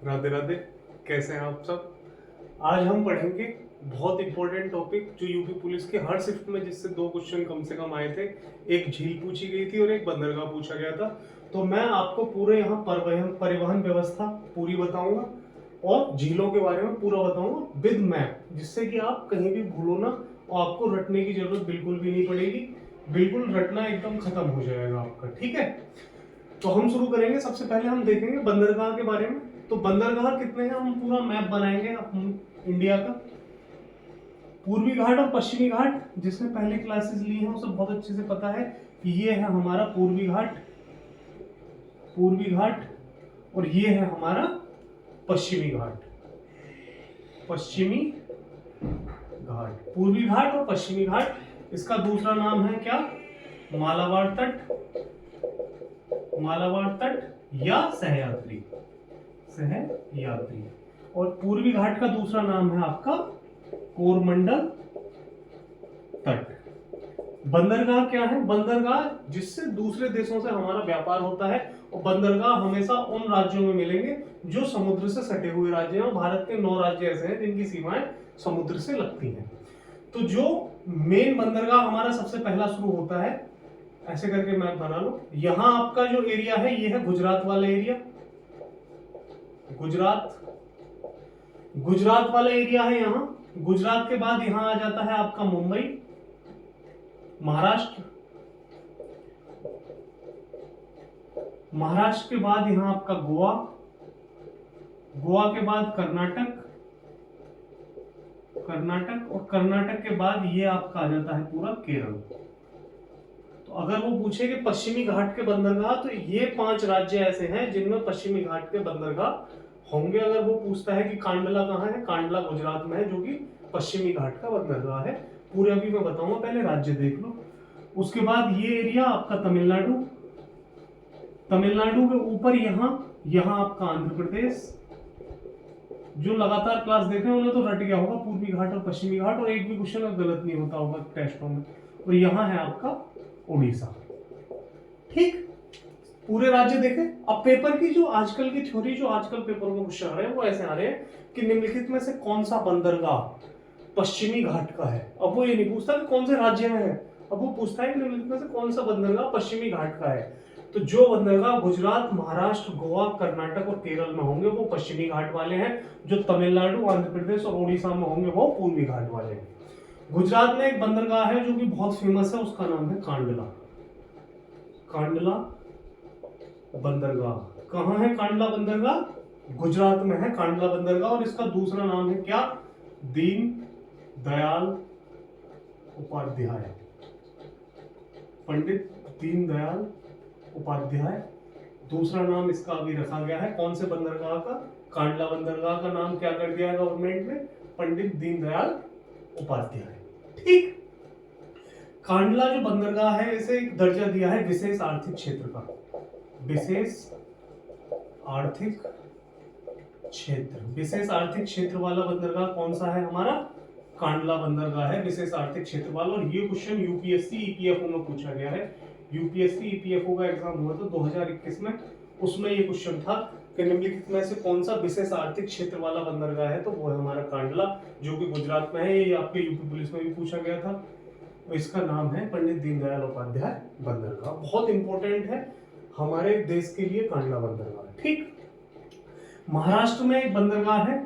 राधे राधे। कैसे हैं आप सब। आज हम पढ़ेंगे बहुत इंपॉर्टेंट टॉपिक जो यूपी पुलिस के हर शिफ्ट में जिससे दो क्वेश्चन कम से कम आए थे। एक झील पूछी गई थी और एक बंदरगाह पूछा गया था। तो मैं आपको पूरे यहाँ परिवहन व्यवस्था पूरी बताऊंगा और झीलों के बारे में पूरा बताऊंगा विद मैप, जिससे कि आप कहीं भी भूलो ना और आपको रटने की जरूरत बिल्कुल भी नहीं पड़ेगी। बिल्कुल रटना एकदम खत्म हो जाएगा आपका। ठीक है, तो हम शुरू करेंगे। सबसे पहले हम देखेंगे बंदरगाह के बारे में। तो बंदरगाह कितने हैं, हम पूरा मैप बनाएंगे हम इंडिया का। पूर्वी घाट और पश्चिमी घाट, जिसने पहले क्लासेस ली हैं उसे बहुत अच्छे से पता है कि ये है हमारा पूर्वी घाट, और ये है हमारा पश्चिमी घाट। पश्चिमी घाट, पूर्वी घाट और पश्चिमी घाट। इसका दूसरा नाम है क्या, मालाबार तट या सहयात्री। और पूर्वी घाट का दूसरा नाम है आपका कोरमंडल तट। बंदरगाह क्या है, बंदरगाह जिससे दूसरे देशों से हमारा व्यापार होता है। और बंदरगाह हमेशा उन राज्यों में मिलेंगे जो समुद्र से सटे हुए राज्य हैं। भारत के 9 राज्य ऐसे हैं जिनकी सीमाएं समुद्र से लगती हैं। तो जो मेन बंदरगाह हमारा सबसे पहला शुरू होता है, ऐसे करके मैप बना लो। यहां आपका जो एरिया है ये है गुजरात वाला एरिया। गुजरात वाला एरिया है यहाँ। गुजरात के बाद यहां आ जाता है आपका मुंबई, महाराष्ट्र के बाद यहां आपका गोवा के बाद कर्नाटक, और कर्नाटक के बाद ये आपका आ जाता है पूरा केरल। तो अगर वो पूछे कि पश्चिमी घाट के बंदरगाह, तो ये 5 राज्य ऐसे हैं जिनमें पश्चिमी घाट के बंदरगाह होंगे। अगर वो पूछता है कि कांडला कहाँ है, कांडला गुजरात में है, जो कि पश्चिमी घाट का बंदरगाह है। पूरे अभी मैं बताऊंगा, पहले राज्य देख लो। उसके बाद ये एरिया आपका तमिलनाडु के ऊपर यहाँ आपका आंध्र प्रदेश। जो लगातार क्लास देख रहे हैं उन्हें तो रट गया होगा पूर्वी घाट और पश्चिमी घाट, और एक भी क्वेश्चन गलत नहीं होता होगा टेस्टों में। और यहाँ है आपका उड़ीसा। ठीक, पूरे राज्य देखें। अब पेपर की जो आजकल की थ्योरी, जो आजकल पेपर में क्वेश्चन आ रहे हैं वो ऐसे आ रहे हैं कि निम्नलिखित में से कौन सा बंदरगाह पश्चिमी घाट का है। अब वो ये नहीं पूछता कि कौन से राज्य में है, अब वो पूछता है कि निम्नलिखित में से कौन सा बंदरगाह पश्चिमी घाट का है। तो जो बंदरगाह गुजरात, महाराष्ट्र, गोवा, कर्नाटक और केरल में होंगे वो पश्चिमी घाट वाले हैं। जो तमिलनाडु, आंध्र प्रदेश और उड़ीसा में होंगे वो पूर्वी घाट वाले हैं। गुजरात में एक बंदरगाह है जो कि बहुत फेमस है, उसका नाम है कांडला बंदरगाह। कहां है कांडला बंदरगाह, गुजरात में है कांडला बंदरगाह। और इसका दूसरा नाम है क्या, दीन दयाल उपाध्याय, पंडित दीन दयाल उपाध्याय। दूसरा नाम इसका अभी रखा गया है। कौन से बंदरगाह का, कांडला बंदरगाह का नाम क्या कर दिया है गवर्नमेंट में, पंडित दीनदयाल उपाध्याय। ठीक, कांडला जो बंदरगाह है इसे एक दर्जा दिया है विशेष आर्थिक क्षेत्र का। विशेष आर्थिक क्षेत्र वाला बंदरगाह कौन सा है, हमारा कांडला बंदरगाह है, विशेष आर्थिक क्षेत्र वाला। और ये क्वेश्चन यूपीएससी ईपीएफओ में पूछा गया है। यूपीएससी ईपीएफओ का एग्जाम हुआ था 2021 में, उसमें ये क्वेश्चन था कि निम्नलिखित में से कौन सा विशेष आर्थिक क्षेत्र वाला बंदरगाह है, तो वो है हमारा कांडला, जो कि गुजरात में है। ये आपके यूपी पुलिस में भी पूछा गया था। और इसका नाम है पंडित दीनदयाल उपाध्याय बंदरगाह। बहुत इंपॉर्टेंट है हमारे देश के लिए कांडला बंदरगाह। ठीक, महाराष्ट्र में एक बंदरगाह है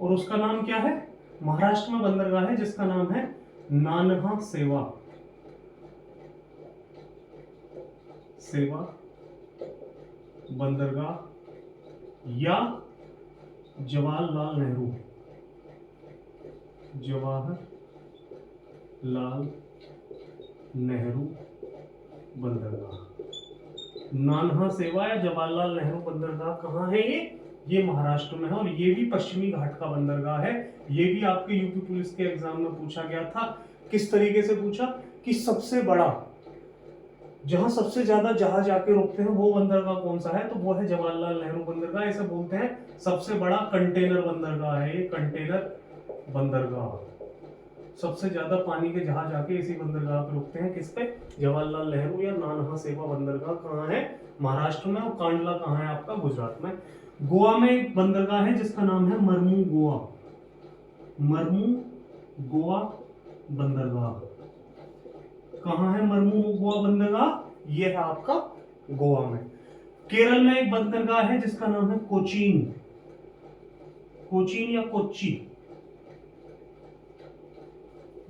और उसका नाम क्या है, महाराष्ट्र में बंदरगाह है जिसका नाम है नानहा सेवा बंदरगाह या जवाहरलाल नेहरू बंदरगाह। नानहा सेवा या जवाहरलाल नेहरू बंदरगाह कहाँ है, ये महाराष्ट्र में है। और ये भी पश्चिमी घाट का बंदरगाह है। ये भी आपके यूपी पुलिस के एग्जाम में पूछा गया था। किस तरीके से पूछा कि सबसे बड़ा, जहां सबसे ज्यादा जहाज आके रुकते हैं वो बंदरगाह कौन सा है, तो वो है जवाहरलाल नेहरू बंदरगाह। इसे बोलते हैं सबसे बड़ा कंटेनर बंदरगाह है, ये कंटेनर बंदरगाह। सबसे ज्यादा पानी के जहाज आके इसी बंदरगाह पे रुकते हैं। किस पे? जवाहरलाल नेहरू या नानहा सेवा बंदरगाह कहाँ है? महाराष्ट्र में। और कांडला कहाँ है आपका? गुजरात में। गोवा में एक बंदरगाह है जिसका नाम है मरमू गोवा। मरमू गोवा बंदरगाह कहाँ है? मरमू गोवा बंदरगाह ये है आपका गोवा में। केरल में एक बंदरगाह है जिसका नाम है कोचीन। कोचीन या कोच्चि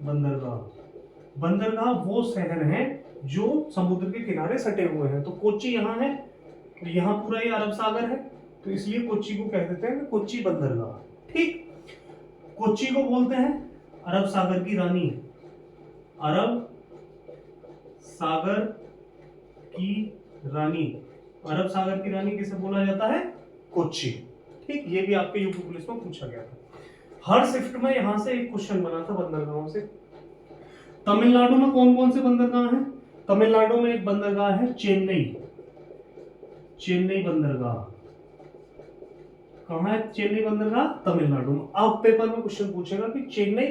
बंदरगाह। बंदरगाह वो शहर हैं जो समुद्र के किनारे सटे हुए हैं। तो कोच्चि यहाँ है, तो यहाँ पूरा ये अरब सागर है, तो इसलिए कोच्चि को कह देते हैं कोच्चि बंदरगाह। ठीक। कोच्चि को बोलते हैं अरब सागर की रानी। अरब सागर की रानी। अरब सागर की रानी किसे बोला जाता है? कोच्चि। ठीक। ये भी आपके यूपी पुलिस में पूछा गया था। हर शिफ्ट में यहां से एक क्वेश्चन बना था बंदरगाहों से। तमिलनाडु में कौन कौन से बंदरगाह हैं? तमिलनाडु में एक बंदरगाह है चेन्नई। चेन्नई बंदरगाह कहां है? चेन्नई बंदरगाह तमिलनाडु में। अब पेपर में क्वेश्चन पूछेगा कि चेन्नई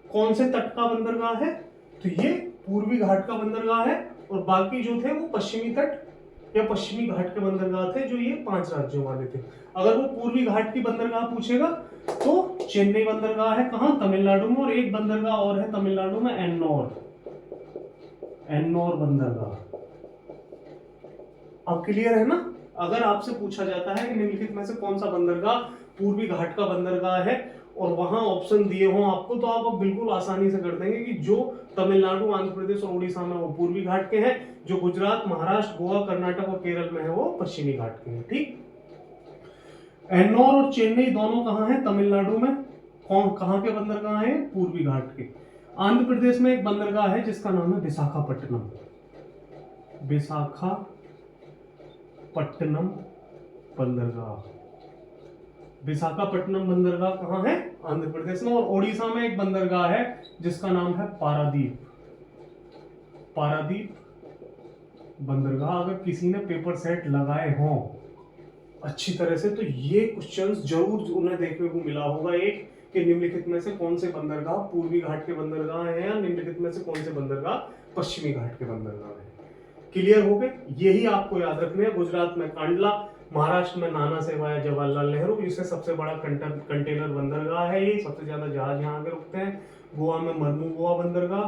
कौन से तट का बंदरगाह है? तो ये पूर्वी घाट का बंदरगाह है, और बाकी जो थे वो पश्चिमी तट या पश्चिमी घाट के बंदरगाह थे, जो ये 5 राज्यों वाले थे। अगर वो पूर्वी घाट की बंदरगाह पूछेगा तो चेन्नई बंदरगाह है कहां? तमिलनाडु में। और एक बंदरगाह और है तमिलनाडु में, एन्नौर। एन्नौर बंदरगाह। अब क्लियर है ना? अगर आपसे पूछा जाता है कि निम्नलिखित में से कौन सा बंदरगाह पूर्वी घाट का बंदरगाह है, और वहां ऑप्शन दिए हों आपको, तो आप अब बिल्कुल आसानी से कर देंगे कि जो तमिलनाडु, आंध्र प्रदेश और उड़ीसा में वो पूर्वी घाट के हैं, जो गुजरात, महाराष्ट्र, गोवा, कर्नाटक और केरल में है वो पश्चिमी घाट के हैं। ठीक। एन्नौर और चेन्नई दोनों कहां हैं? तमिलनाडु में। कहां के बंदरगाह हैं? पूर्वी घाट के। आंध्र प्रदेश में एक बंदरगाह है जिसका नाम है विशाखापट्टनम। विशाखापट्टनम बंदरगाह। विशाखापट्टनम बंदरगाह कहां है? आंध्र प्रदेश में। और ओडिशा में एक बंदरगाह है जिसका नाम है पारादीप। पारादीप बंदरगाह। अगर किसी ने पेपर सेट लगाए हों अच्छी तरह से, तो ये क्वेश्चंस जरूर उन्हें देखने को मिला होगा। एक कि निम्नलिखित में से कौन से बंदरगाह पूर्वी घाट के बंदरगाह हैं, या निम्नलिखित में से कौन से बंदरगाह पश्चिमी घाट के बंदरगाह हैं। क्लियर हो गए? यही आपको याद रखने हैं। गुजरात में कांडला, महाराष्ट्र में नाना सेवा या जवाहरलाल नेहरू, इससे सबसे बड़ा कंटेनर बंदरगाह है, ये सबसे ज्यादा जहाज यहाँ आके रुकते हैं। गोवा में मरमू गोवा बंदरगाह।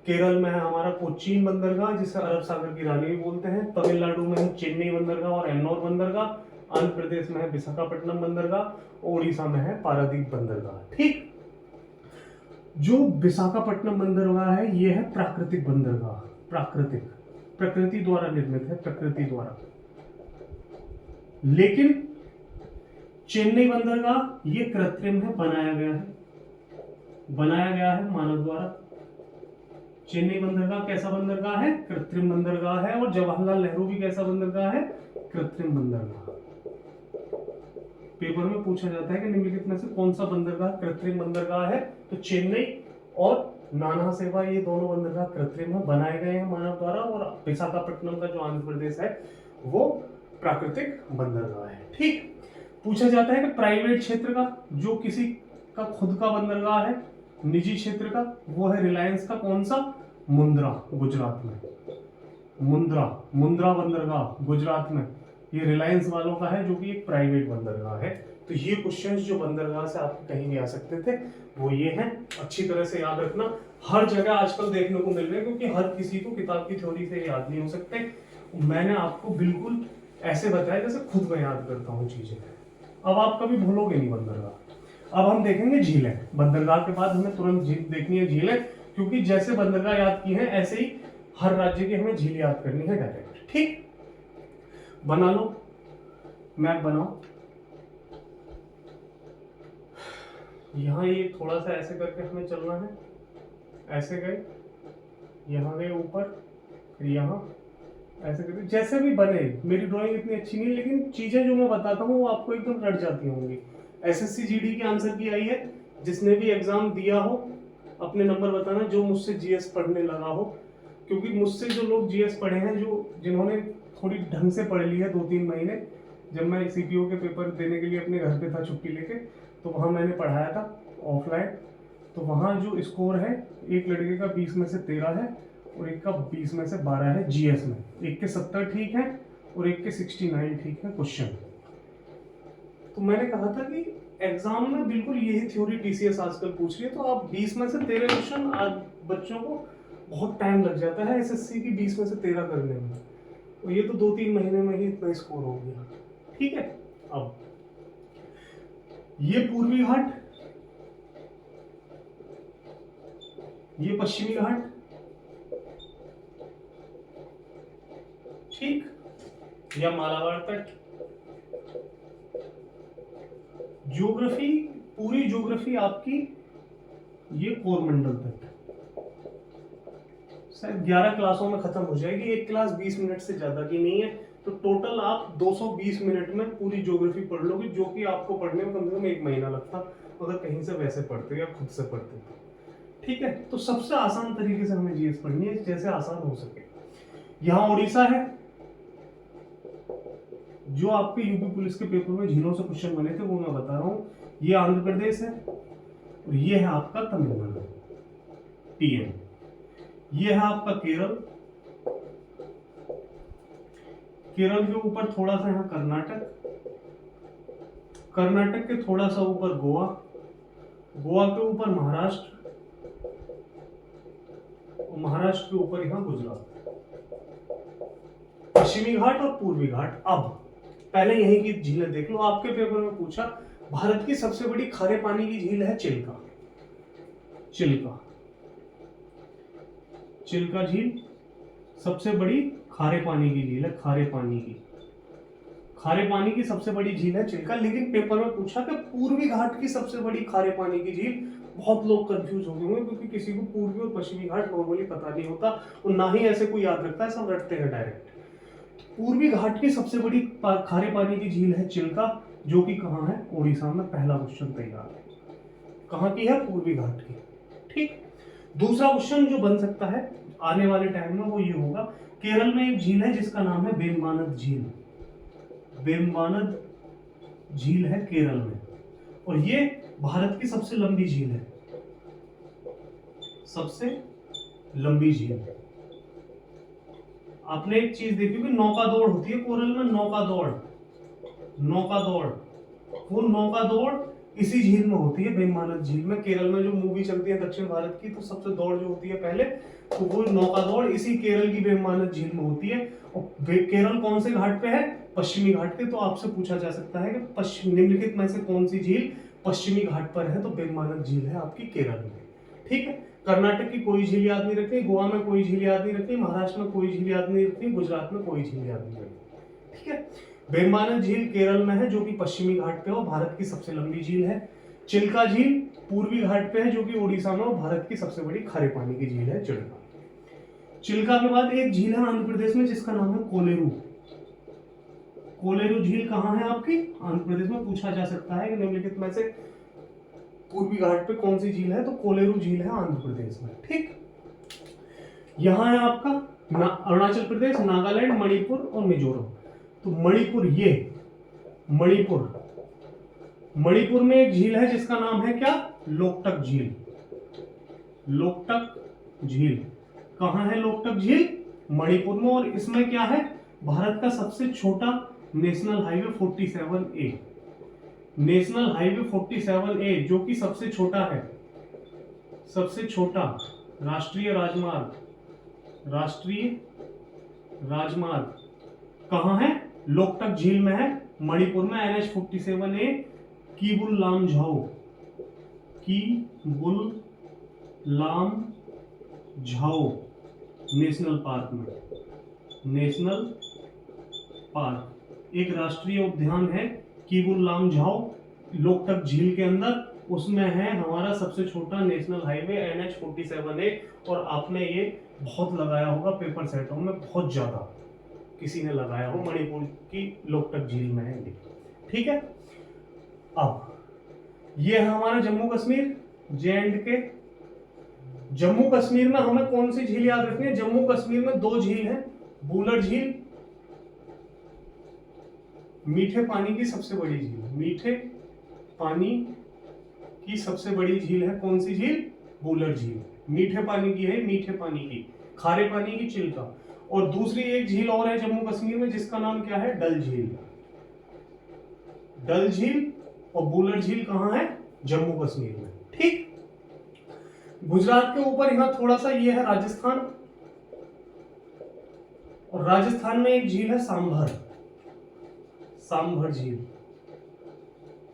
केरल में है हमारा कोचीन बंदरगाह जिसे अरब सागर की रानी भी बोलते हैं। तमिलनाडु में है चेन्नई बंदरगाह और एन्नौर बंदरगाह। आंध्र प्रदेश में है विशाखापट्टनम बंदरगाह। ओडिशा में है पारादीप बंदरगाह। ठीक। जो विशाखापट्टनम बंदरगाह है ये है प्राकृतिक बंदरगाह। प्राकृतिक, प्रकृति द्वारा निर्मित है, प्रकृति द्वारा। लेकिन चेन्नई बंदरगाह ये कृत्रिम है, बनाया गया है। बनाया गया है मानव द्वारा। चेन्नई बंदरगाह कैसा बंदरगाह है? कृत्रिम बंदरगाह है। और जवाहरलाल नेहरू भी कैसा बंदरगाह है? कृत्रिम बंदरगाह। पेपर में पूछा जाता है कि निम्नलिखित में से कौन सा बंदरगाह कृत्रिम बंदरगाह है, तो चेन्नई और नाना सेवा ये दोनों बंदरगाह कृत्रिम है, बनाए गए हैं मानव द्वारा। और विशाखापट्टनम का जो आंध्र प्रदेश है वो प्राकृतिक बंदरगाह है। ठीक। पूछा जाता है कि प्राइवेट क्षेत्र का, जो किसी का खुद का बंदरगाह है, निजी क्षेत्र का, वो है रिलायंस का। कौन सा? मुंद्रा, गुजरात में। मुंद्रा बंदरगाह गुजरात में, ये रिलायंस वालों का है, जो कि एक प्राइवेट बंदरगाह है। तो ये क्वेश्चंस जो बंदरगाह से आपको कहीं भी आ सकते थे वो ये हैं। अच्छी तरह से याद रखना। हर जगह आजकल देखने को मिल रहे हैं, क्योंकि हर किसी को किताब की थ्योरी से याद नहीं हो सकते। मैंने आपको बिल्कुल ऐसे बताया जैसे खुद मैं याद करता हूँ चीजें। अब आप कभी भूलोगे नहीं बंदरगाह। अब हम देखेंगे झीलें। बंदरगाह के बाद हमें तुरंत झील देखनी है झीलें, क्योंकि जैसे बंदरगाह याद की है ऐसे ही हर राज्य की हमें झील याद करनी है डायरेक्ट। ठीक। बना लो, मैप बनाओ। यहाँ ये थोड़ा सा ऐसे करके हमें चलना है। ऐसे गए, यहाँ गए ऊपर, फिर यहाँ ऐसे करके, जैसे भी बने। मेरी ड्राइंग इतनी अच्छी नहीं, लेकिन चीजें जो मैं बताता हूँ वो आपको एकदम रट जाती होंगी। एसएससी जीडी के आंसर की आई है। जिसने भी एग्जाम दिया हो अपने नंबर बताना, जो मुझसे जीएस पढ़ने लगा हो, क्योंकि मुझसे जो लोग जीएस पढ़े हैं, जिन्होंने थोड़ी ढंग से पढ़ ली है 2-3 महीने, जब मैं सीपीओ के पेपर देने के लिए अपने घर पे था छुट्टी लेके, तो वहाँ मैंने पढ़ाया था ऑफलाइन। तो वहाँ जो स्कोर है, एक लड़के का 20 में से 13 है और एक का 20 में से 12 है जीएस में, एक के 70 ठीक है और एक के 69 ठीक है क्वेश्चन। तो मैंने कहा था कि एग्जाम में बिल्कुल यही थ्योरी टीसीएस आजकल पूछ रही है, तो आप 20 में से 13 क्वेश्चन, बच्चों को बहुत टाइम लग जाता है एसएससी की 20 में से 13 करने में, और ये तो 2-3 महीने में ही इतना स्कोर हो गया। ठीक है, अब ये पूर्वी घाट, ये पश्चिमी घाट, ठीक, या मालाबार तट। ज्योग्राफी, पूरी ज्योग्राफी आपकी ये कोरमंडल तक शायद 11 क्लासों में खत्म हो जाएगी, एक क्लास 20 मिनट से ज्यादा की नहीं है, तो टोटल आप 220 मिनट में पूरी ज्योग्राफी पढ़ लोगे, जो कि आपको पढ़ने में कम से कम 1 महीना लगता अगर कहीं से वैसे पढ़ते या खुद से पढ़ते। ठीक है, तो सबसे आसान तरीके से हमें जीएस पढ़नी है, जैसे आसान हो सके। यहाँ उड़ीसा है, जो आपके यूपी पुलिस के पेपर में झीलों से क्वेश्चन बने थे वो मैं बता रहा हूँ। ये आंध्र प्रदेश है और ये है आपका तमिलनाडु, टीएम। ये है आपका केरल, केरल के ऊपर थोड़ा सा यहाँ कर्नाटक, कर्नाटक के थोड़ा सा ऊपर गोवा, गोवा के ऊपर महाराष्ट्र और महाराष्ट्र के ऊपर यहाँ गुजरात। पश्चिमी घाट और पूर्वी घाट। अब पहले यहीं की झीलें देख लो, आपके पेपर में पूछा भारत की सबसे बड़ी खारे पानी की झील है चिल्का, चिल्का, चिल्का झील सबसे बड़ी खारे पानी की झील है, खारे पानी की, खारे पानी की सबसे बड़ी झील है चिल्का। लेकिन पेपर में पूछा कि पूर्वी घाट की सबसे बड़ी खारे पानी की झील, बहुत लोग कंफ्यूज हो गए होंगे क्योंकि किसी को पूर्वी और पश्चिमी घाट नॉर्मली पता नहीं होता और ना ही ऐसे कोई याद रखता है, सब रटते हैं डायरेक्ट। पूर्वी घाट की सबसे बड़ी खारे पानी की झील है चिल्का, जो कि कहाँ है, उड़ीसा में। पहला क्वेश्चन तैयार है, कहाँ की है, पूर्वी घाट की। ठीक, दूसरा क्वेश्चन जो बन सकता है आने वाले टाइम में वो ये होगा, केरल में एक झील है जिसका नाम है वेम्बानद झील, वेम्बानद झील है केरल में, और ये भारत की सबसे लंबी झील है, सबसे लंबी झील। आपने एक चीज देखी कि नौका दौड़ होती है कोरल में, नौका दौड़, नौका दौड़, वो नौका दौड़ इसी झील में होती है, वेम्बानद झील में। केरल में जो मूवी चलती है दक्षिण भारत की, तो सबसे दौड़ जो होती है पहले, तो वो नौका दौड़ इसी केरल की वेम्बानद झील में होती है। और केरल कौन से घाट पे है, पश्चिमी घाट पे। तो आपसे पूछा जा सकता है कि पश्चिम निम्नलिखित में से कौन सी झील पश्चिमी घाट पर है, तो वेम्बानद झील है आपकी केरल में। ठीक है, कर्नाटक की कोई झील याद नहीं रखनी, गोवा में कोई झील याद नहीं रखनी, महाराष्ट्र में कोई झील याद नहीं रखनी, गुजरात में कोई झील याद नहीं रखनी। ठीक है, वेम्बानद झील केरल में है जो कि पश्चिमी घाट पे है, भारत की सबसे लंबी झील है। चिल्का झील पूर्वी घाट पे है जो कि उड़ीसा में, और भारत की सबसे बड़ी खारे पानी की झील है चिल्का। चिल्का के बाद एक झील है आंध्र प्रदेश में जिसका नाम है कोलेरू। कोलेरू झील कहाँ है आपकी, आंध्र प्रदेश में। पूछा जा सकता है कि निम्नलिखित में से पूर्वी घाट पे कौन सी झील है, तो कोलेरू झील है आंध्र प्रदेश में। ठीक, यहां है आपका अरुणाचल प्रदेश, नागालैंड, मणिपुर और मिजोरम। तो मणिपुर, ये मणिपुर, मणिपुर में एक झील है जिसका नाम है क्या, लोकटक झील, लोकटक झील। कहां है लोकटक झील, मणिपुर में। और इसमें क्या है, भारत का सबसे छोटा national highway 47A, national highway 47A जो कि सबसे छोटा है, सबसे छोटा राष्ट्रीय राजमार्ग, राष्ट्रीय राजमार्ग कहां है, लोकटक झील में है, मणिपुर में। NH 47A Keibul Lamjao, Keibul Lamjao national park में, नेशनल पार्क एक राष्ट्रीय उद्यान है कीबुल लामझाओ लोकटक झील के अंदर, उसमें है हमारा सबसे छोटा नेशनल हाईवे NH 47A। और आपने ये बहुत लगाया होगा पेपर सेटों में, बहुत ज्यादा किसी ने लगाया हो, मणिपुर की लोकटक झील में है ये। ठीक है, अब ये है हमारा जम्मू कश्मीर, J&K। जम्मू कश्मीर में हमें कौन सी झील याद रखनी है, जम्मू कश्मीर में 2 झील है, बुलर झील मीठे पानी की सबसे बड़ी झील, मीठे पानी की सबसे बड़ी झील है कौन सी झील? वूलर झील। मीठे पानी की है, मीठे पानी की, खारे पानी की चिल्का। और दूसरी एक झील और है जम्मू कश्मीर में जिसका नाम क्या है? डल झील। डल झील और वूलर झील कहाँ है? जम्मू कश्मीर में। ठीक। गुजरात के ऊपर यहाँ थोड़ा सा ये है राजस्थान, और राजस्थान में एक झील है सांभर, सांभर झील,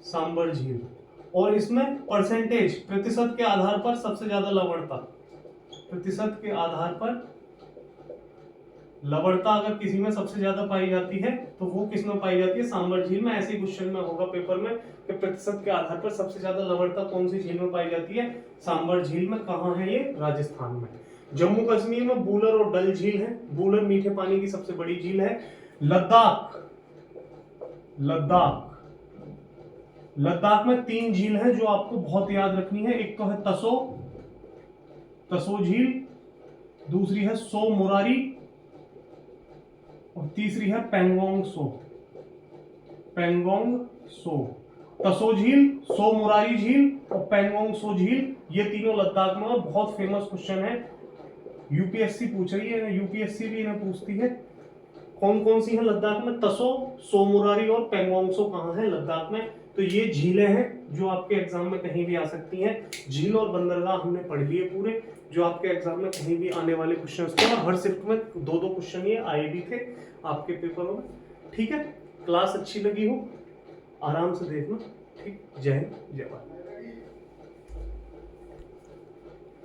सांभर झील। और इसमें परसेंटेज, प्रतिशत के आधार पर सबसे ज्यादा लवणता, प्रतिशत के आधार पर लवणता अगर किसी में सबसे ज्यादा पाई जाती है तो वो किस में पाई जाती है? सांभर झील में। ऐसे क्वेश्चन में होगा पेपर में कि प्रतिशत के आधार पर सबसे ज्यादा लवणता कौन सी झील में पाई जाती है? सांभर झील में। कहाँ है ये? राजस्थान में। जम्मू कश्मीर में वूलर और डल झील है। वूलर मीठे पानी की सबसे बड़ी झील है। लद्दाख, लद्दाख, लद्दाख में 3 झील है जो आपको बहुत याद रखनी है। एक तो है तसो, तसो झील, दूसरी है सो मोरारी, और तीसरी है पेंगोंग सो, पेंगोंग सो। तसो झील, सो मोरारी झील और पेंगोंग सो झील, ये तीनों लद्दाख में। और बहुत फेमस क्वेश्चन है, यूपीएससी पूछ रही है, यूपीएससी भी इन्हें पूछती है। कौन कौन सी है लद्दाख में? तसो, सो मोरारी और पेंगोंग सो कहाँ है? लद्दाख में। तो ये झीलें हैं जो आपके एग्जाम में कहीं भी आ सकती हैं। झील और बंदरगाह हमने पढ़ लिए पूरे, जो आपके एग्जाम में कहीं भी आने वाले क्वेश्चन थे। और हर शिफ्ट में 2-2 क्वेश्चन ये आए भी थे आपके पेपरों में। ठीक है, क्लास अच्छी लगी हो आराम से देखना। ठीक, जय हिंद, जय भारत।